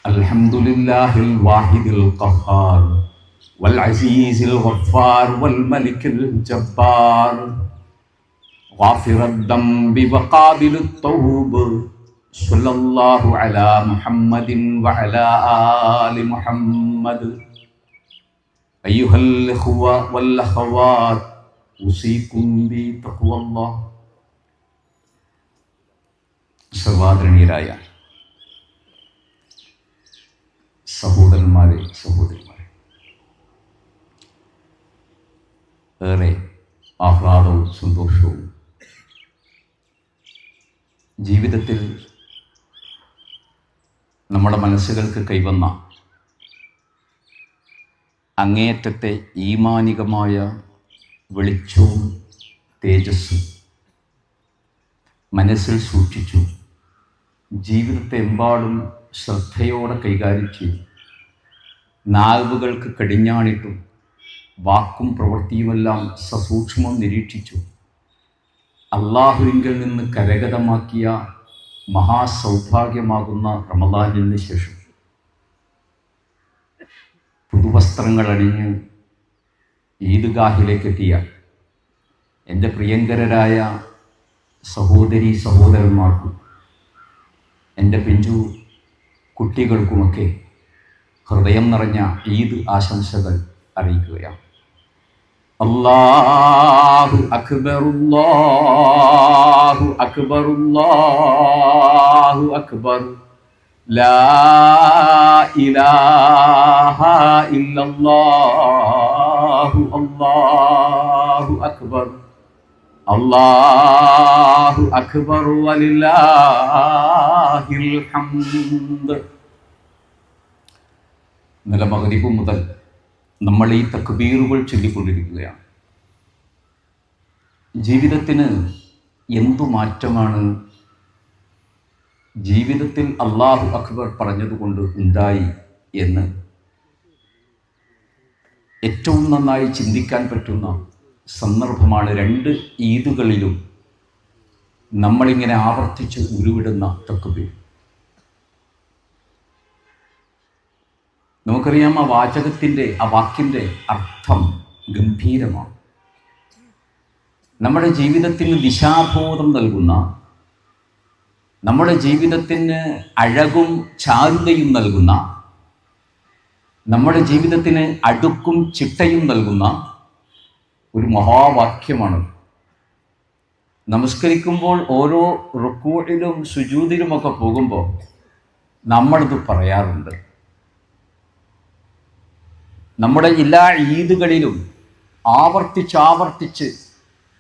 അൽഹംദുലില്ലാഹിൽ വാഹിദിൽ ഖഹാർ വൽ അസീസിൽ ഗഫാർ വൽ മലിക്കിൽ ജബ്ബാർ ഗാഫിറദ് ദംബി വഖാബിലുത് തൗബ് സ്വല്ലല്ലാഹു അലാ മുഹമ്മദിൻ വഅലാ ആലി മുഹമ്മദ് അയ്യുഹൽ ഇഖ്വ വൽ അഖവാത് ഉസീകും ബി തഖ്വല്ലാഹ്. സർവാദരണീയരായ സഹോദരന്മാരെ, സഹോദരിമാരെ, ഏറെ ആഹ്ലാദവും സന്തോഷവും ജീവിതത്തിൽ നമ്മുടെ മനസ്സുകൾക്ക് കൈവന്ന അങ്ങേയറ്റത്തെ ഈമാനികമായ വെളിച്ചവും തേജസ്സും മനസ്സിൽ സൂക്ഷിച്ചു ജീവിതത്തെ എമ്പാടും ശ്രദ്ധയോടെ കൈകാര്യം ചെയ്തു നാവുകൾക്ക് കടിഞ്ഞാണിട്ടും വാക്കും പ്രവൃത്തിയുമെല്ലാം സസൂക്ഷ്മം നിരീക്ഷിച്ചു അള്ളാഹുവിങ്കിൽ നിന്ന് കരഗതമാക്കിയ മഹാസൗഭാഗ്യമാകുന്ന റമദാനിന് ശേഷം പുതുവസ്ത്രങ്ങൾ അണിഞ്ഞ് ഈദ്ഗാഹിലേക്കെത്തിയ എൻ്റെ പ്രിയങ്കരരായ സഹോദരീ സഹോദരന്മാർക്കും എൻ്റെ പിഞ്ചു കുട്ടികൾക്കുമൊക്കെ ഹൃദയം നിറഞ്ഞ ഈദ് ആശംസകൾ അറിയിക്കുകയാണ്. അല്ലാഹു അക്ബർ, അല്ലാഹു അക്ബർ, അല്ലാഹു അക്ബർ, ലാ ഇലാഹ ഇല്ലല്ലാഹു, അല്ലാഹു അക്ബർ, അല്ലാഹു അക്ബർ വലില്ലാഹിൽ ഹംദ്. ഇന്നലെ മഗ്രിബ് മുതൽ നമ്മൾ ഈ തക്ബീറുകൾ ചൊല്ലിക്കൊണ്ടിരിക്കുകയാണ്. ജീവിതത്തിന് എന്തു മാറ്റമാണ് ജീവിതത്തിൽ അല്ലാഹു അക്ബർ പറഞ്ഞതുകൊണ്ട് ഉണ്ടായി എന്ന് ഏറ്റവും നന്നായി ചിന്തിക്കാൻ പറ്റുന്ന സന്ദർഭമാണ് രണ്ട് ഈദുകളിലും നമ്മളിങ്ങനെ ആവർത്തിച്ച് ഉരുവിടുന്ന തക്ബീർ. നമുക്കറിയാം, ആ വാചകത്തിൻ്റെ, ആ വാക്കിൻ്റെ അർത്ഥം ഗംഭീരമാണ്. നമ്മുടെ ജീവിതത്തിന് ദിശാബോധം നൽകുന്ന, നമ്മുടെ ജീവിതത്തിന് അഴകും ചാരുതയും നൽകുന്ന, നമ്മുടെ ജീവിതത്തിന് അടുക്കും ചിട്ടയും നൽകുന്ന ഒരു മഹാവാക്യമാണ്. നമസ്കരിക്കുമ്പോൾ ഓരോ റുക്കൂഇലും സുജൂദിലുമൊക്കെ പോകുമ്പോൾ നമ്മളിത് പറയാറുണ്ട്. നമ്മുടെ എല്ലാ ഈദുകളിലും ആവർത്തിച്ച്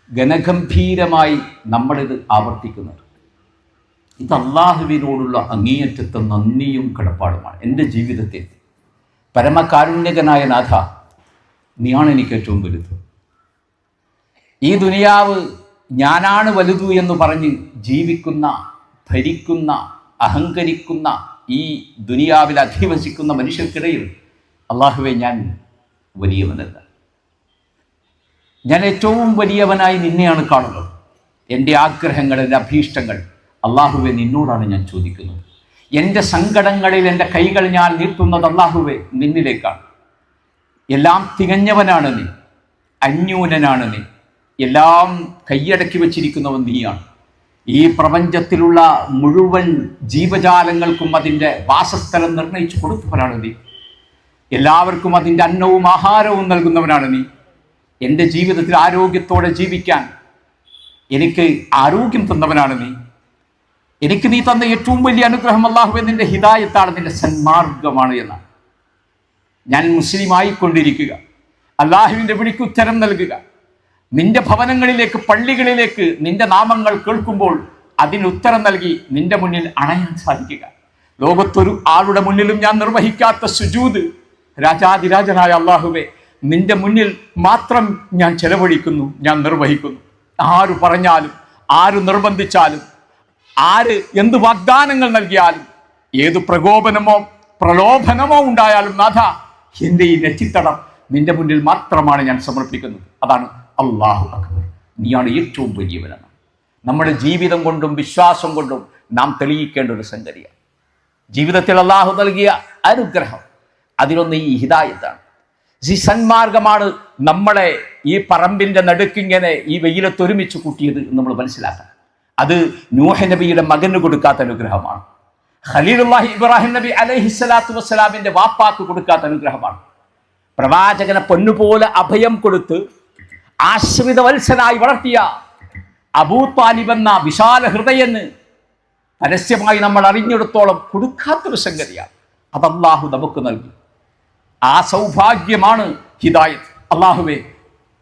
ഘനഗംഭീരമായി നമ്മളിത് ആവർത്തിക്കുന്നുണ്ട്. ഇത് അല്ലാഹുവിനോടുള്ള അങ്ങേയറ്റത്തെ നന്ദിയും കടപ്പാടുമാണ്. എൻ്റെ ജീവിതത്തിൽ പരമകാരുണ്യകനായ നാഥ, നീയാണ് എനിക്ക് ഏറ്റവും വലുത്. ഈ ദുനിയാവ് ഞാനാണ് വലുതു എന്ന് പറഞ്ഞ് ജീവിക്കുന്ന, ഭരിക്കുന്ന, അഹങ്കരിക്കുന്ന ഈ ദുനിയാവിൽ അധിവസിക്കുന്ന മനുഷ്യർക്കിടയിൽ അള്ളാഹുവെ, ഞാൻ വലിയവനല്ല. ഞാൻ ഏറ്റവും വലിയവനായി നിന്നെയാണ് കാണുന്നത്. എൻ്റെ ആഗ്രഹങ്ങൾ, എൻ്റെ അഭീഷ്ടങ്ങൾ അള്ളാഹുവെ നിന്നോടാണ് ഞാൻ ചോദിക്കുന്നത്. എൻ്റെ സങ്കടങ്ങളിൽ എൻ്റെ കൈകൾ ഞാൻ നീട്ടുന്നത് അള്ളാഹുവെ നിന്നിലേക്കാണ്. എല്ലാം തികഞ്ഞവനാണ് നീ, അന്യൂനനാണ് നീ, എല്ലാം കൈയടക്കി വച്ചിരിക്കുന്നവൻ നീയാണ്. ഈ പ്രപഞ്ചത്തിലുള്ള മുഴുവൻ ജീവജാലങ്ങൾക്കും അതിൻ്റെ വാസസ്ഥലം നിർണയിച്ചു കൊടുത്തവനാണ് നീ. എല്ലാവർക്കും അതിൻ്റെ അന്നവും ആഹാരവും നൽകുന്നവനാണ് നീ. എൻ്റെ ജീവിതത്തിൽ ആരോഗ്യത്തോടെ ജീവിക്കാൻ എനിക്ക് ആരോഗ്യം തന്നവനാണ് നീ. എനിക്ക് നീ തന്ന ഏറ്റവും വലിയ അനുഗ്രഹം അല്ലാഹുവേ നിന്റെ ഹിദായത്താണ്, നിന്റെ സന്മാർഗമാണ് എന്നാണ്. ഞാൻ മുസ്ലിമായിക്കൊണ്ടിരിക്കുക, അല്ലാഹുവിൻ്റെ വിളിക്ക് ഉത്തരം നൽകുക, നിന്റെ ഭവനങ്ങളിലേക്ക്, പള്ളികളിലേക്ക് നിന്റെ നാമങ്ങൾ കേൾക്കുമ്പോൾ അതിന് ഉത്തരം നൽകി നിന്റെ മുന്നിൽ അണയാൻ സാധിക്കുക. ലോകത്തൊരു ആളുടെ മുന്നിലും ഞാൻ നിർവഹിക്കാത്ത സുജൂദ് രാജാതിരാജനായ അല്ലാഹുവേ നിന്റെ മുന്നിൽ മാത്രം ഞാൻ ചെലവഴിക്കുന്നു, ഞാൻ നിർവഹിക്കുന്നു. ആര് പറഞ്ഞാലും, ആര് നിർബന്ധിച്ചാലും, ആര് എന്ത് വാഗ്ദാനങ്ങൾ നൽകിയാലും, ഏത് പ്രകോപനമോ പ്രലോഭനമോ ഉണ്ടായാലും നാഥ, എൻ്റെ ഈ നെറ്റിത്തടം നിന്റെ മുന്നിൽ മാത്രമാണ് ഞാൻ സമർപ്പിക്കുന്നത്. അതാണ് അല്ലാഹു അക്ബർ. നീയാണ് ഏറ്റവും വലിയവനാണ്. നമ്മുടെ ജീവിതം കൊണ്ടും വിശ്വാസം കൊണ്ടും നാം തെളിയിക്കേണ്ട ഒരു സംഗതിയാണ്. ജീവിതത്തിൽ അള്ളാഹു നൽകിയ അനുഗ്രഹം അതിലൊന്ന് ഈ ഹിദായത്താണ്. ഈ സന്മാർഗമാണ് നമ്മളെ ഈ പറമ്പിന്റെ നടുക്കിങ്ങനെ ഈ വെയിലത്ത് ഒരുമിച്ച് കൂട്ടിയത് എന്ന് നമ്മൾ മനസ്സിലാക്കണം. അത് നൂഹ് നബിയുടെ മകന് കൊടുക്കാത്ത അനുഗ്രഹമാണ്. ഖലീലുല്ലാഹി ഇബ്രാഹിം നബി അലൈഹിസ്സലാത്തു വസ്സലാമിന്റെ വാപ്പാക്ക് കൊടുക്കാത്ത അനുഗ്രഹമാണ്. പ്രവാചകനെ പൊന്നുപോലെ അഭയം കൊടുത്ത് ആശ്രിത വത്സനായി വളർത്തിയ അബൂ താലിബ് എന്ന വിശാല ഹൃദയന് പരസ്യമായി നമ്മൾ അറിഞ്ഞെടുത്തോളം കൊടുക്കാത്തൊരു സംഗതിയാണ്. അത് അല്ലാഹു നമുക്ക് നൽകി. ആ സൗഭാഗ്യമാണ് ഹിദായത്ത്. അല്ലാഹുവേ,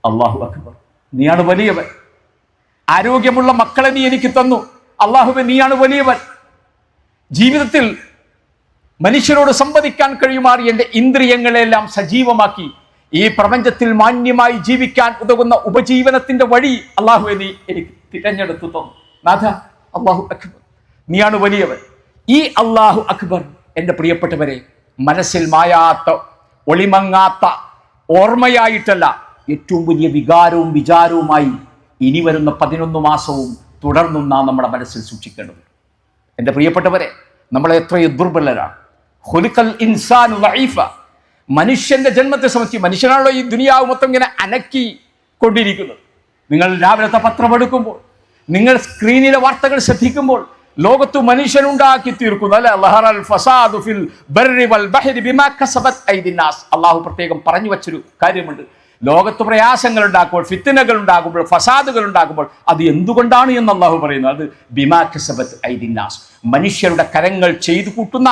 അല്ലാഹു അക്ബർ, നീയാണ് വലിയവൻ. ആരോഗ്യമുള്ള മക്കളെ നീ എനിക്ക് തന്നു. അല്ലാഹുവേ, നീയാണ് വലിയവൻ. ജീവിതത്തിൽ മനുഷ്യരോട് സംവദിക്കാൻ കഴിയുമാറി എൻ്റെ ഇന്ദ്രിയങ്ങളെല്ലാം സജീവമാക്കി ഈ പ്രപഞ്ചത്തിൽ മാന്യമായി ജീവിക്കാൻ ഉതകുന്ന ഉപജീവനത്തിന്റെ വഴി അല്ലാഹുവേ നീ എനിക്ക് തിരഞ്ഞെടുത്തു തന്നു. നാഥ, അല്ലാഹു അക്ബർ, നീയാണ് വലിയവൻ. ഈ അല്ലാഹു അക്ബർ എൻ്റെ പ്രിയപ്പെട്ടവരെ മനസ്സിൽ മായാത്ത ഒളിമങ്ങാത്ത ഓർമ്മയായിട്ടല്ല, ഏറ്റവും വലിയ വികാരവും വിചാരവുമായി ഇനി വരുന്ന 11 മാസവും തുടർന്നും നാം നമ്മുടെ മനസ്സിൽ സൂക്ഷിക്കേണ്ടത്. എൻ്റെ പ്രിയപ്പെട്ടവരെ, നമ്മളെ എത്രയോ ദുർബലരാണ്. ഖുലിഖൽ ഇൻസാനു ലഈഫ. മനുഷ്യന്റെ ജന്മത്തെ സംബന്ധിച്ച് മനുഷ്യനാണല്ലോ ഈ ദുനിയാവ് മൊത്തം ഇങ്ങനെ അനക്കി കൊണ്ടിരിക്കുന്നത്. നിങ്ങൾ രാവിലത്തെ പത്രം എടുക്കുമ്പോൾ, നിങ്ങൾ സ്ക്രീനിലെ വാർത്തകൾ ശ്രദ്ധിക്കുമ്പോൾ ലോകത്ത് മനുഷ്യനുണ്ടാക്കി തീർക്കുന്നു അല്ലെ. ലഹറൽ ഫസാദു ഫിൽ ബർരി വൽ ബഹരി ബിമാ കസബത് ഐദിന്നാസ്. അല്ലാഹു പ്രത്യേകം പറഞ്ഞു വച്ചൊരു കാര്യമുണ്ട്. ലോകത്ത് പ്രയാസങ്ങൾ ഉണ്ടാക്കുമ്പോൾ, ഫിത്നകൾ ഉണ്ടാകുമ്പോൾ, ഫസാദുകൾ ഉണ്ടാകുമ്പോൾ അത് എന്തുകൊണ്ടാണ് എന്ന് അല്ലാഹു പറയുന്നത്. അത് ബിമാ കസബത് ഐദിന്നാസ്. മനുഷ്യരുടെ കരങ്ങൾ ചെയ്തു കൂട്ടുന്ന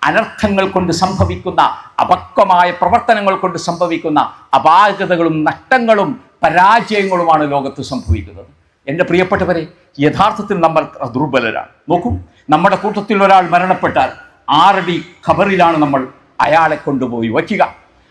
അനർത്ഥങ്ങൾ കൊണ്ട് സംഭവിക്കുന്ന അപക്വമായ പ്രവർത്തനങ്ങൾ കൊണ്ട് സംഭവിക്കുന്ന അപാകതകളും നഷ്ടങ്ങളും പരാജയങ്ങളുമാണ് ലോകത്ത് സംഭവിക്കുന്നത്. എൻ്റെ പ്രിയപ്പെട്ടവരെ, യഥാർത്ഥത്തിൽ നമ്മൾ ദുർബലരാണ്. നോക്കൂ, നമ്മുടെ കൂട്ടത്തിൽ ഒരാൾ മരണപ്പെട്ടാൽ 6 അടി ഖബറിലാണ് നമ്മൾ അയാളെ കൊണ്ടുപോയി വയ്ക്കുക.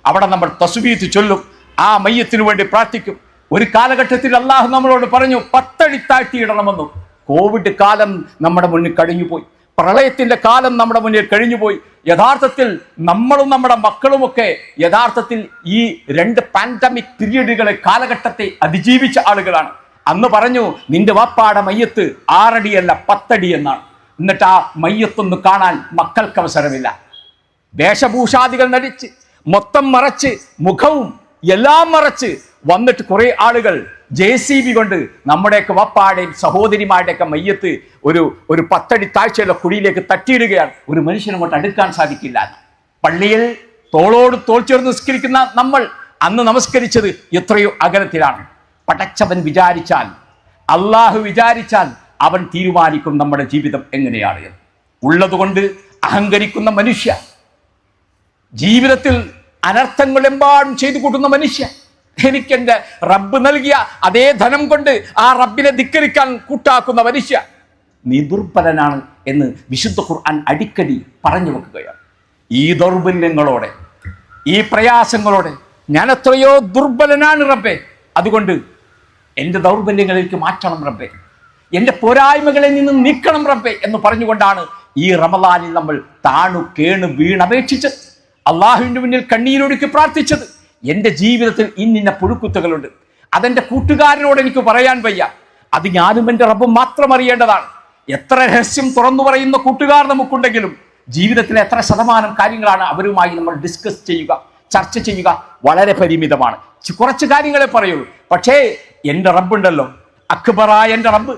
അവിടെ നമ്മൾ തസ്ബീഹ് ചൊല്ലും, ആ മയ്യത്തിനു വേണ്ടി പ്രാർത്ഥിക്കും. ഒരു കാലഘട്ടത്തിൽ അല്ലാഹു നമ്മളോട് പറഞ്ഞു 10 അടി താഴ്ത്തിയിടണമെന്നും. കോവിഡ് കാലം നമ്മുടെ മുന്നിൽ കഴിഞ്ഞുപോയി. പ്രളയത്തിന്റെ കാലം നമ്മുടെ മുന്നിൽ കഴിഞ്ഞുപോയി. യഥാർത്ഥത്തിൽ നമ്മളും നമ്മുടെ മക്കളുമൊക്കെ യഥാർത്ഥത്തിൽ ഈ 2 പാൻഡമിക് പീരീഡുകളെ കാലഘട്ടത്തെ അതിജീവിച്ച ആളുകളാണ്. അന്ന് പറഞ്ഞു നിന്റെ വാപ്പാടെ മയ്യത്ത് 6 അടിയല്ല 10 അടി എന്നാണ്. എന്നിട്ട് ആ മയ്യത്തൊന്ന് കാണാൻ മക്കൾക്ക് അവസരമില്ല. വേഷഭൂഷാദികൾ നടിച്ച് മൊത്തം മറച്ച് മുഖവും എല്ലാം മറച്ച് വന്നിട്ട് കുറെ ആളുകൾ JCB കൊണ്ട് നമ്മുടെയൊക്കെ വപ്പാടെയും സഹോദരിമാരുടെയൊക്കെ മയ്യത്ത് ഒരു 10 അടി താഴ്ചയുള്ള കുഴിയിലേക്ക് തട്ടിയിടുകയാണ്. ഒരു മനുഷ്യനും കൊണ്ട് അടുക്കാൻ സാധിക്കില്ല. പള്ളിയിൽ തോളോട് തോൾ ചേർന്ന് നിസ്കരിക്കുന്ന നമ്മൾ അന്ന് നമസ്കരിച്ചത് എത്രയോ അകലത്തിലാണ്. പടച്ചവൻ വിചാരിച്ചാൽ, അള്ളാഹു വിചാരിച്ചാൽ അവൻ തീരുമാനിക്കും നമ്മുടെ ജീവിതം എങ്ങനെയാണ്. ഉള്ളതുകൊണ്ട് അഹങ്കരിക്കുന്ന മനുഷ്യ, ജീവിതത്തിൽ അനർത്ഥങ്ങളെമ്പാടും ചെയ്തു കൂട്ടുന്ന മനുഷ്യ, എനിക്കെന്റെ റബ്ബ് നൽകിയ അതേ ധനം കൊണ്ട് ആ റബ്ബിനെ ധിക്കരിക്കാൻ കൂട്ടാക്കുന്ന മനുഷ്യ, നീ ദുർബലനാണ് എന്ന് വിശുദ്ധ ഖുർആൻ അടിക്കടി പറഞ്ഞു വെക്കുകയാണ്. ഈ ദൗർബല്യങ്ങളോടെ, ഈ പ്രയാസങ്ങളോടെ ഞാൻ എത്രയോ ദുർബലനാണ് റബ്ബേ, അതുകൊണ്ട് എൻ്റെ ദൗർബല്യങ്ങളിലേക്ക് മാറ്റണം റബ്ബേ, എൻ്റെ പോരായ്മകളിൽ നിന്ന് നീക്കണം റബ്ബേ എന്ന് പറഞ്ഞുകൊണ്ടാണ് ഈ റമളാനിൽ നമ്മൾ താണു കേണു വീണപേക്ഷിച്ചത്, അള്ളാഹുവിൻ്റെ മുന്നിൽ കണ്ണീരൊഴുക്കി പ്രാർത്ഥിച്ചത്. എൻ്റെ ജീവിതത്തിൽ ഇന്നിന്ന പുഴുക്കുത്തുകളുണ്ട്, അതെൻ്റെ കൂട്ടുകാരനോട് എനിക്ക് പറയാൻ വയ്യ, അത് ഞാനും എൻ്റെ റബ്ബും മാത്രം അറിയേണ്ടതാണ്. എത്ര രഹസ്യം തുറന്നു പറയുന്ന കൂട്ടുകാർ നമുക്കുണ്ടെങ്കിലും ജീവിതത്തിലെ എത്ര ശതമാനം കാര്യങ്ങളാണ് അവരുമായി നമ്മൾ ഡിസ്കസ് ചെയ്യുക, ചർച്ച ചെയ്യുക, വളരെ പരിമിതമാണ്. കുറച്ച് കാര്യങ്ങളെ പറയുള്ളൂ. പക്ഷേ എൻ്റെ റബ്ബുണ്ടല്ലോ, അക്ബറായ എൻ്റെ റബ്ബ്,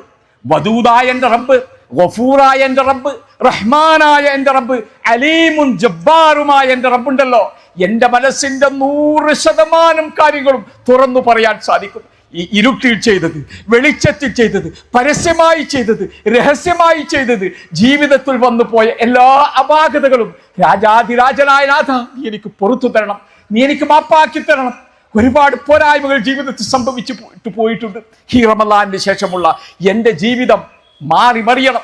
വദൂദായ എൻ്റെ റബ്ബ്, ഗഫൂറായ എൻ്റെ റബ്ബ്, റഹ്മാനായ എൻ്റെ റബ്ബ്, അലീമുൻ ജബ്ബാറുമായ എൻ്റെ റബ്ബുണ്ടല്ലോ, എൻ്റെ മനസ്സിൻ്റെ 100% കാര്യങ്ങളും തുറന്നു പറയാൻ സാധിക്കും. ഈ ഇരുട്ടിൽ ചെയ്തത്, വെളിച്ചത്തിൽ ചെയ്തത്, പരസ്യമായി ചെയ്തത്, രഹസ്യമായി ചെയ്തത്, ജീവിതത്തിൽ വന്നു പോയ എല്ലാ അപാകതകളും രാജാതിരാജനായ നാഥ നീ എനിക്ക് പുറത്തു തരണം, നീ എനിക്ക് മാപ്പാക്കി തരണം. ഒരുപാട് പോരായ്മകൾ ജീവിതത്തിൽ സംഭവിച്ചു പോയിട്ടുണ്ട്. ഈ റമളാനിന് ശേഷമുള്ള എൻ്റെ ജീവിതം മാറി മറിയണം,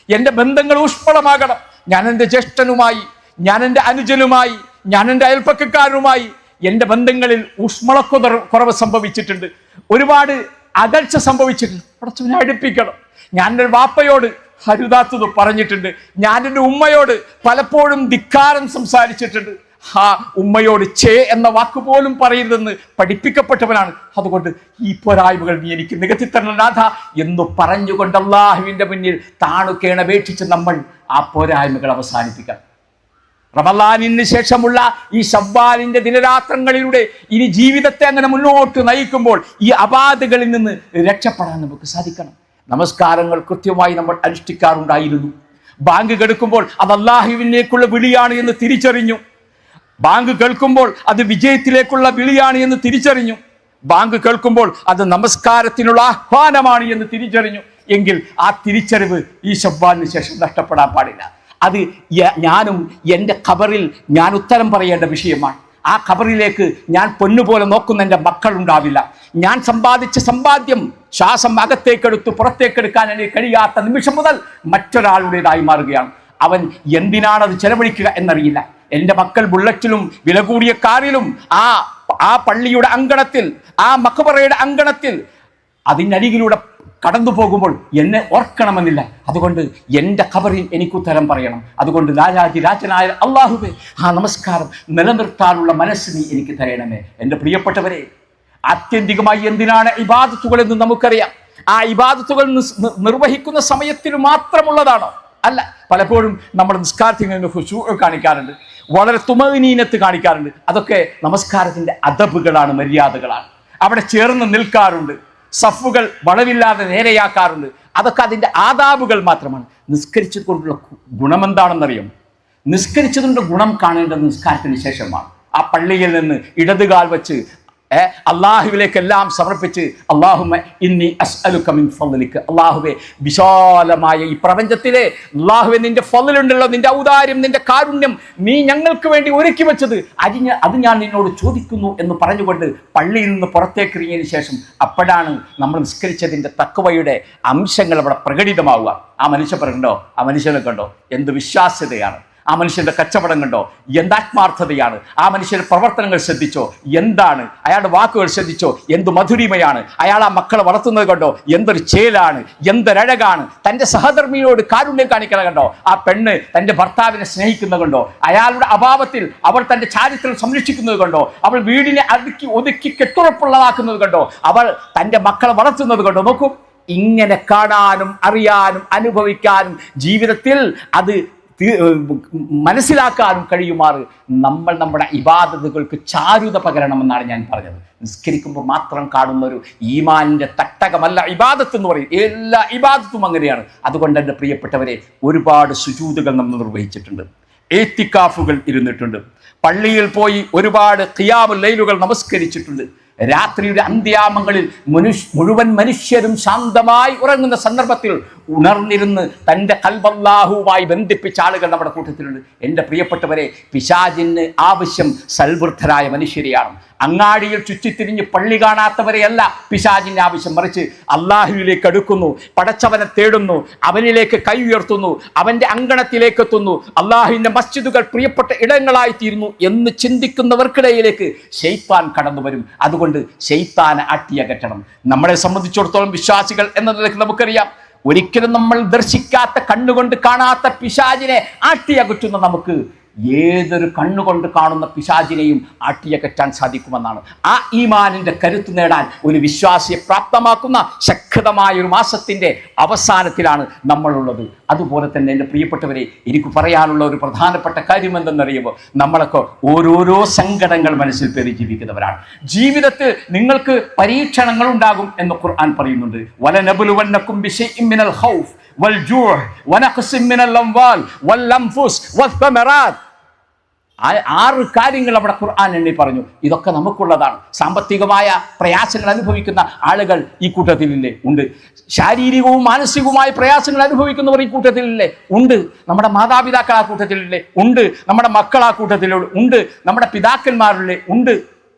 എൻ്റെ ബന്ധങ്ങൾ ഊഷ്മളമാകണം. ഞാൻ എൻ്റെ ജ്യേഷ്ഠനുമായി, ഞാൻ എൻ്റെ അനുജനുമായി, ഞാൻ എൻ്റെ അയൽപ്പക്കക്കാരുമായി എൻ്റെ ബന്ധങ്ങളിൽ ഊഷ്മളക്കുറവ് സംഭവിച്ചിട്ടുണ്ട്, ഒരുപാട് അകൽച്ച സംഭവിച്ചിട്ടുണ്ട്. പടച്ചവനെ അടുപ്പിക്കണം. ഞാൻ എൻ്റെ വാപ്പയോട് ഹരുതാത്തത് പറഞ്ഞിട്ടുണ്ട്, ഞാൻ എൻ്റെ ഉമ്മയോട് പലപ്പോഴും ധിക്കാരം സംസാരിച്ചിട്ടുണ്ട്. ഉമ്മയോട് ചേ എന്ന വാക്ക് പോലും പറയരുതെന്ന് പഠിപ്പിക്കപ്പെട്ടവനാണ്. അതുകൊണ്ട് ഈ പോരായ്മകൾ നീ എനിക്ക് നികത്തി തരണം നാഥ എന്ന് പറഞ്ഞുകൊണ്ട് അല്ലാഹുവിൻ്റെ മുന്നിൽ താണുകേണപേക്ഷിച്ച് നമ്മൾ ആ പോരായ്മകൾ അവസാനിപ്പിക്കണം. റമളാനിന് ശേഷമുള്ള ഈ ശവ്വാലിന്റെ ദിനരാത്രങ്ങളിലൂടെ ഇനി ജീവിതത്തെ അങ്ങനെ മുന്നോട്ട് നയിക്കുമ്പോൾ ഈ അബാധകളിൽ നിന്ന് രക്ഷപ്പെടാൻ നമുക്ക് സാധിക്കണം. നമസ്കാരങ്ങൾ കൃത്യമായി നമ്മൾ അനുഷ്ഠിക്കാറുണ്ടായിരുന്നു. ബാങ്ക് കേൾക്കുമ്പോൾ അത് അല്ലാഹുവിലേക്കുള്ള വിളിയാണ് എന്ന് തിരിച്ചറിഞ്ഞു. ബാങ്ക് കേൾക്കുമ്പോൾ അത് വിജയത്തിലേക്കുള്ള വിളിയാണ് എന്ന് തിരിച്ചറിഞ്ഞു. ബാങ്ക് കേൾക്കുമ്പോൾ അത് നമസ്കാരത്തിനുള്ള ആഹ്വാനമാണ് എന്ന് തിരിച്ചറിഞ്ഞു. എങ്കിൽ ആ തിരിച്ചറിവ് ഈ ശവ്വാലിന് ശേഷം നഷ്ടപ്പെടാൻ പാടില്ല. അത് ഞാനും എൻ്റെ ഖബറിൽ ഞാൻ ഉത്തരം പറയേണ്ട വിഷയമാണ്. ആ ഖബറിലേക്ക് ഞാൻ പൊന്നുപോലെ നോക്കുന്ന എൻ്റെ മക്കളുണ്ടാവില്ല. ഞാൻ സമ്പാദിച്ച സമ്പാദ്യം ശ്വാസം അകത്തേക്കെടുത്ത് പുറത്തേക്കെടുക്കാൻ എനിക്ക് കഴിയാത്ത നിമിഷം മുതൽ മറ്റൊരാളുടേതായി മാറുകയാണ്. അവൻ എന്തിനാണത് ചെലവഴിക്കുക എന്നറിയില്ല. എൻ്റെ മക്കൾ ബുള്ളറ്റിലും വില കൂടിയ കാറിലും ആ പള്ളിയുടെ അങ്കണത്തിൽ, ആ മഖബറയുടെ അങ്കണത്തിൽ അതിനരികിലൂടെ കടന്നു പോകുമ്പോൾ എന്നെ ഓർക്കണമെന്നില്ല. അതുകൊണ്ട് എൻ്റെ ഖബറിൽ എനിക്ക് ഉത്തരം പറയണം. അതുകൊണ്ട് രാജനായ അല്ലാഹുവേ, ആ നമസ്കാരം നിലനിർത്താനുള്ള മനസ്സ് നീ എനിക്ക് തരണമേ. എൻ്റെ പ്രിയപ്പെട്ടവരെ, ആത്യന്തികമായി എന്തിനാണ് ഇബാദത്തുകൾ എന്ന് നമുക്കറിയാം. ആ ഇബാദത്തുകൾ നിർവഹിക്കുന്ന സമയത്തിൽ മാത്രമുള്ളതാണോ? അല്ല. പലപ്പോഴും നമ്മൾ നിസ്കാരത്തിൽ ഖുശൂഅ് കാണിക്കാറുണ്ട്, വളരെ തുമഅനീനത്ത് കാണിക്കാറുണ്ട്. അതൊക്കെ നമസ്കാരത്തിൻ്റെ അദബുകളാണ്, മര്യാദകളാണ്. അവിടെ ചേർന്ന് നിൽക്കാറുണ്ട്, സഫുകൾ വളവില്ലാതെ നേരെയാക്കാറുണ്ട്. അതൊക്കെ അതിൻ്റെ ആദാബുകൾ മാത്രമാണ്. നിസ്കരിച്ചത് കൊണ്ടുള്ള ഗുണമെന്താണെന്നറിയാം? നിസ്കരിച്ചതിൻ്റെ ഗുണം കാണേണ്ടത് നിസ്കാരത്തിന് ശേഷമാണ്. ആ പള്ളിയിൽ നിന്ന് ഇടതുകാൽ വെച്ച് അള്ളാഹുവിലേക്കെല്ലാം സമർപ്പിച്ച് അല്ലാഹുമ്മ ഇന്നി അസ്അലുക മിൻ ഫളലിക, അല്ലാഹുവേ വിശാലമായ ഈ പ്രപഞ്ചത്തിലെ അല്ലാഹുവേ നിന്റെ ഫളലുണ്ടല്ലോ, നിന്റെ ഔദാര്യം, നിന്റെ കാരുണ്യം നീ ഞങ്ങൾക്ക് വേണ്ടി ഒരുക്കി വെച്ചത് അത് ഞാൻ നിന്നോട് ചോദിക്കുന്നു എന്ന് പറഞ്ഞുകൊണ്ട് പള്ളിയിൽ നിന്ന് പുറത്തേക്ക് ഇറങ്ങിയതിന് ശേഷം അപ്പോഴാണ് നമ്മൾ നിസ്കരിച്ചതിൻ്റെ തഖ്വയുടെ അംശങ്ങൾ അവിടെ പ്രകടിതമാവുക. ആ മനുഷ്യൻ കണ്ടോ, ആ മനുഷ്യനെ കണ്ടോ, എന്ത് വിശ്വാസ്യതയാണ്! ആ മനുഷ്യൻ്റെ കച്ചവടം കണ്ടോ, എന്താത്മാർത്ഥതയാണ്! ആ മനുഷ്യൻ്റെ പ്രവർത്തനങ്ങൾ ശ്രദ്ധിച്ചോ, എന്താണ് അയാളുടെ വാക്കുകൾ ശ്രദ്ധിച്ചോ, എന്ത് മധുരിമയാണ്! അയാൾ ആ മക്കളെ വളർത്തുന്നത് കണ്ടോ, എന്തൊരു ചേലാണ്, എന്തൊരഴകാണ്! തൻ്റെ സഹധർമ്മിയോട് കാരുണ്യം കാണിക്കുന്നത് കണ്ടോ, ആ പെണ്ണ് തൻ്റെ ഭർത്താവിനെ സ്നേഹിക്കുന്നത് കണ്ടോ, അയാളുടെ അഭാവത്തിൽ അവൾ തൻ്റെ ചാരിത്രം സംരക്ഷിക്കുന്നത് കണ്ടോ, അവൾ വീടിനെ ഒതുക്കി കെട്ടുറപ്പുള്ളതാക്കുന്നത് കണ്ടോ, അവൾ തൻ്റെ മക്കളെ വളർത്തുന്നത് കണ്ടോ. നോക്കൂ, ഇങ്ങനെ കാണാനും അറിയാനും അനുഭവിക്കാനും ജീവിതത്തിൽ അത് മനസ്സിലാക്കാനും കഴിയുമാറ് നമ്മൾ നമ്മുടെ ഇബാദത്തുകൾക്ക് ചാരുത പകരണമെന്നാണ് ഞാൻ പറഞ്ഞത്. നിസ്കരിക്കുമ്പോൾ മാത്രം കാണുന്ന ഒരു ഈമാനിൻ്റെ തട്ടകമല്ല ഇബാദത്ത് എന്ന് പറയും. എല്ലാ ഇബാദത്തും അങ്ങനെയാണ്. അതുകൊണ്ട് എൻ്റെ പ്രിയപ്പെട്ടവരെ, ഒരുപാട് സുജൂദുകൾ നമ്മൾ നിർവഹിച്ചിട്ടുണ്ട്, ഏത്തിക്കാഫുകൾ ഇരുന്നിട്ടുണ്ട്, പള്ളിയിൽ പോയി ഒരുപാട് ഖിയാമുൽ ലൈലുകൾ നമസ്കരിച്ചിട്ടുണ്ട്. രാത്രിയുടെ അന്ത്യാമങ്ങളിൽ മുഴുവൻ മനുഷ്യരും ശാന്തമായി ഉറങ്ങുന്ന സന്ദർഭത്തിൽ ഉണർന്നിരുന്ന് തൻ്റെ ഖൽബല്ലാഹുവുമായി ബന്ധിപ്പിച്ച ആളുകൾ നമ്മുടെ കൂട്ടത്തിലുണ്ട്. എൻ്റെ പ്രിയപ്പെട്ടവരെ, പിശാചിന് ആവശ്യം സൽവൃദ്ധരായ മനുഷ്യരെയാണ്. അങ്ങാടിയിൽ ചുറ്റിത്തിരിഞ്ഞ് പള്ളി കാണാത്തവരെയല്ല പിശാചിൻ്റെ ആവശ്യം. മറിച്ച് അള്ളാഹുവിലേക്ക് അടുക്കുന്നു, പടച്ചവനെ തേടുന്നു, അവനിലേക്ക് കൈ ഉയർത്തുന്നു, അവൻ്റെ അങ്കണത്തിലേക്ക് എത്തുന്നു, അള്ളാഹുവിൻ്റെ മസ്ജിദുകൾ പ്രിയപ്പെട്ട ഇടങ്ങളായി തീരുന്നു എന്ന് ചിന്തിക്കുന്നവർക്കിടയിലേക്ക് ശൈത്താൻ കടന്നു വരും. അതുകൊണ്ട് ശൈത്താനെ അട്ടിയകറ്റണം. നമ്മളെ സംബന്ധിച്ചിടത്തോളം വിശ്വാസികൾ എന്ന നിലയ്ക്ക് നമുക്കറിയാം, ഒരിക്കലും നമ്മൾ ദർശിക്കാത്ത, കണ്ണുകൊണ്ട് കാണാത്ത പിശാചിനെ ആട്ടിയകറ്റുന്ന നമുക്ക് ഏതൊരു കണ്ണുകൊണ്ട് കാണുന്ന പിശാചിനെയും ആട്ടിയകറ്റാൻ സാധിക്കുമെന്നാണ്. ആ ഈമാനിൻ്റെ കരുത്ത് നേടാൻ ഒരു വിശ്വാസിയെ പ്രാപ്തമാക്കുന്ന ശക്തമായ ഒരു മാസത്തിൻ്റെ അവസാനത്തിലാണ് നമ്മളുള്ളത്. അതുപോലെ തന്നെ എൻ്റെ പ്രിയപ്പെട്ടവരെ, എനിക്ക് പറയാനുള്ള ഒരു പ്രധാനപ്പെട്ട കാര്യം എന്തെന്നറിയുമ്പോൾ, നമ്മളൊക്കെ ഓരോരോ സങ്കടങ്ങൾ മനസ്സിൽ പേറി ജീവിക്കുന്നവരാണ്. ജീവിതത്തിൽ നിങ്ങൾക്ക് പരീക്ഷണങ്ങൾ ഉണ്ടാകും എന്ന് ഖുർആൻ പറയുന്നുണ്ട്. വലനബ്ലുവന്നകും ബിശൈഇൻ മിനൽ ഖൗഫ് വൽ ജൂഅ് വനഖ്സിൻ മിനൽ അംവാൽ വൽ അൻഫുസ് വസ്സമറാത്ത്. 6 കാര്യങ്ങൾ അവിടെ ഖുർആൻ എണ്ണി പറഞ്ഞു. ഇതൊക്കെ നമുക്കുള്ളതാണ്. സാമ്പത്തികമായ പ്രയാസങ്ങൾ അനുഭവിക്കുന്ന ആളുകൾ ഈ കൂട്ടത്തിലില്ലേ? ഉണ്ട്. ശാരീരികവും മാനസികവുമായ പ്രയാസങ്ങൾ അനുഭവിക്കുന്നവർ ഈ കൂട്ടത്തിലില്ലേ? ഉണ്ട്. നമ്മുടെ മാതാപിതാക്കൾ ആ കൂട്ടത്തിലില്ലേ? ഉണ്ട്. നമ്മുടെ മക്കൾ ആ കൂട്ടത്തിലുണ്ട്. ഉണ്ട്. നമ്മുടെ പിതാക്കന്മാരില്ലേ? ഉണ്ട്.